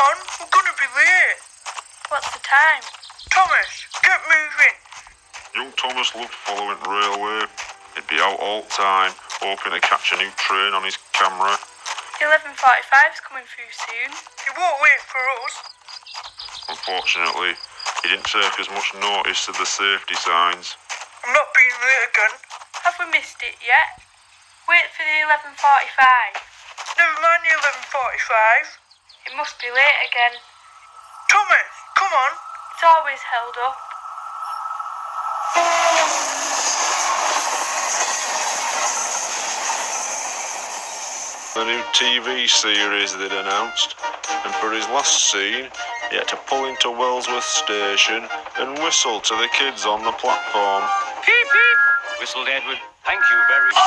on, we're gonna be late. What's the time? Thomas, get moving. Young Thomas loved following railway. He'd be out all the time, hoping to catch a new train on his camera. 11:45's coming through soon. He won't wait for us. Unfortunately, he didn't take as much notice of the safety signs. I'm not being late again. Have we missed it yet? Wait for the 11:45. Never mind the 11:45. It must be late again. Thomas, come on. It's always held up. The new TV series they'd announced, and for his last scene, he had to pull into Wellsworth Station and whistle to the kids on the platform. Peep, peep, whistled Edward. Thank you very much.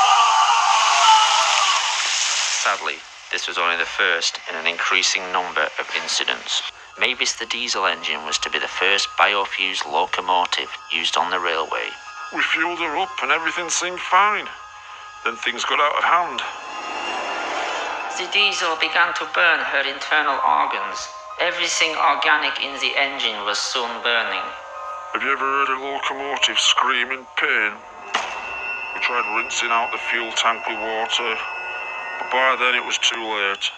Sadly, this was only the first in an increasing number of incidents. Maybe the diesel engine was to be the first biofuels locomotive used on the railway. We fueled her up and everything seemed fine. Then things got out of hand. The diesel began to burn her internal organs. Everything organic in the engine was soon burning. Have you ever heard a locomotive scream in pain? We tried rinsing out the fuel tank with water, but by then it was too late.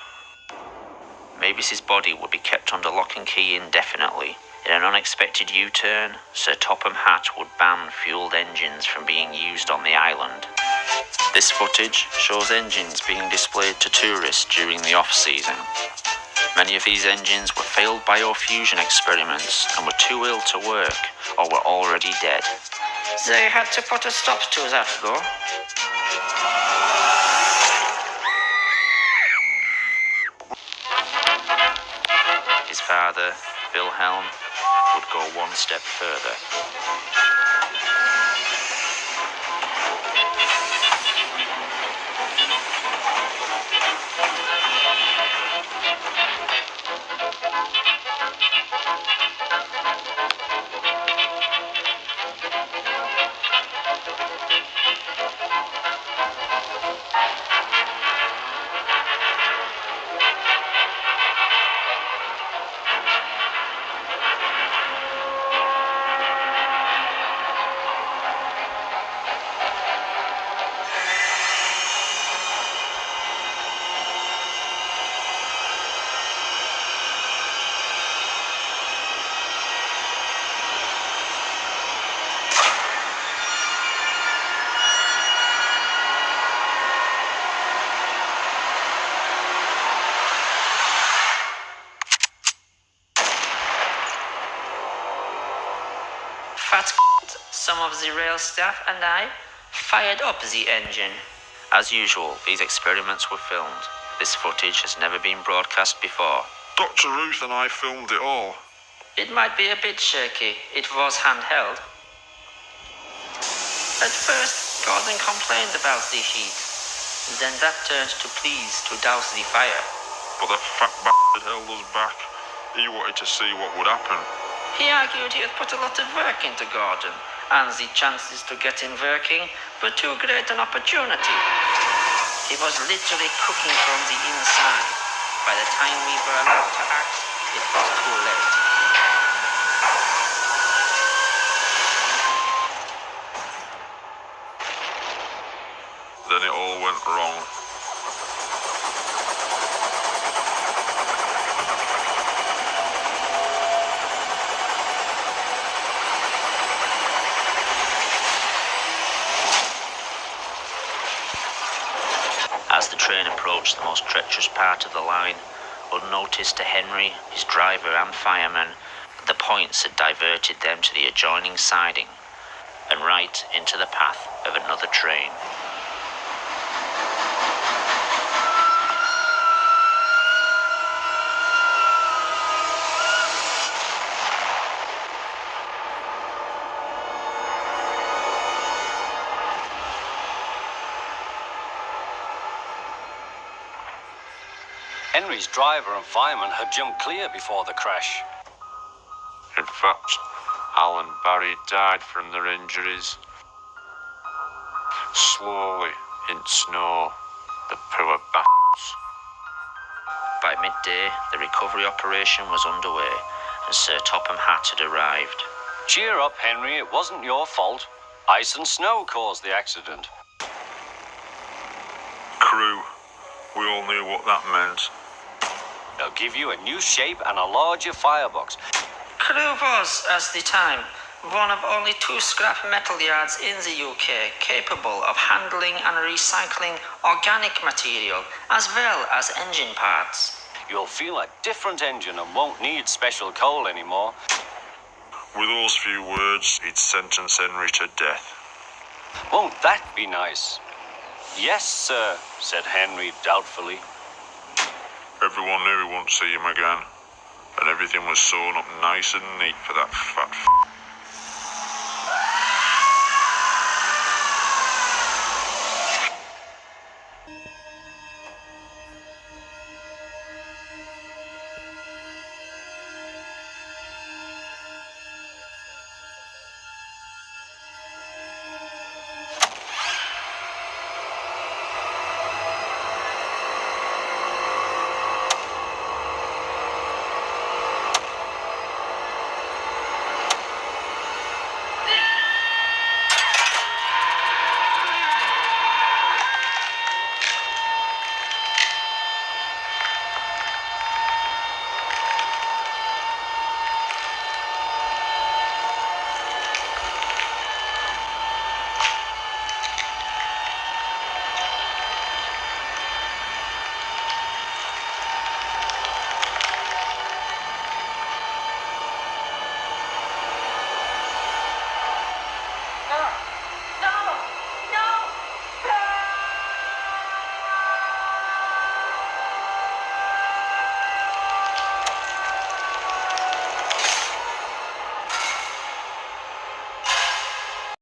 Mavis's body would be kept under lock and key indefinitely. In an unexpected U-turn, Sir Topham Hatt would ban fueled engines from being used on the island. This footage shows engines being displayed to tourists during the off-season. Many of these engines were failed biofusion experiments and were too ill to work or were already dead. They had to put a stop to that though. His father, Wilhelm, would go one step further. Fat some of the rail staff and I fired up the engine. As usual, these experiments were filmed. This footage has never been broadcast before. Dr. Ruth and I filmed it all. It might be a bit shaky. It was handheld. At first, Gordon complained about the heat. Then that turned to pleas to douse the fire. But that fat bastard held us back. He wanted to see what would happen. He argued he had put a lot of work into Gordon, and the chances to get him working were too great an opportunity. He was literally cooking from the inside. By the time we were allowed to act, it was too late. Then it all went wrong. As the train approached the most treacherous part of the line, unnoticed to Henry, his driver and fireman, the points had diverted them to the adjoining siding and right into the path of another train. Henry's driver and fireman had jumped clear before the crash. In fact, Al and Barry died from their injuries. Slowly, in snow, the poor bastards. By midday, the recovery operation was underway, and Sir Topham Hatt had arrived. Cheer up, Henry. It wasn't your fault. Ice and snow caused the accident. Crew, we all knew what that meant. They'll give you a new shape and a larger firebox. Crewe was, at the time, one of only 2 scrap metal yards in the UK capable of handling and recycling organic material as well as engine parts. You'll feel a different engine and won't need special coal anymore. With those few words, he'd sentence Henry to death. Won't that be nice? Yes, sir, said Henry doubtfully. Everyone knew he wouldn't see him again, and everything was sewn up nice and neat for that fat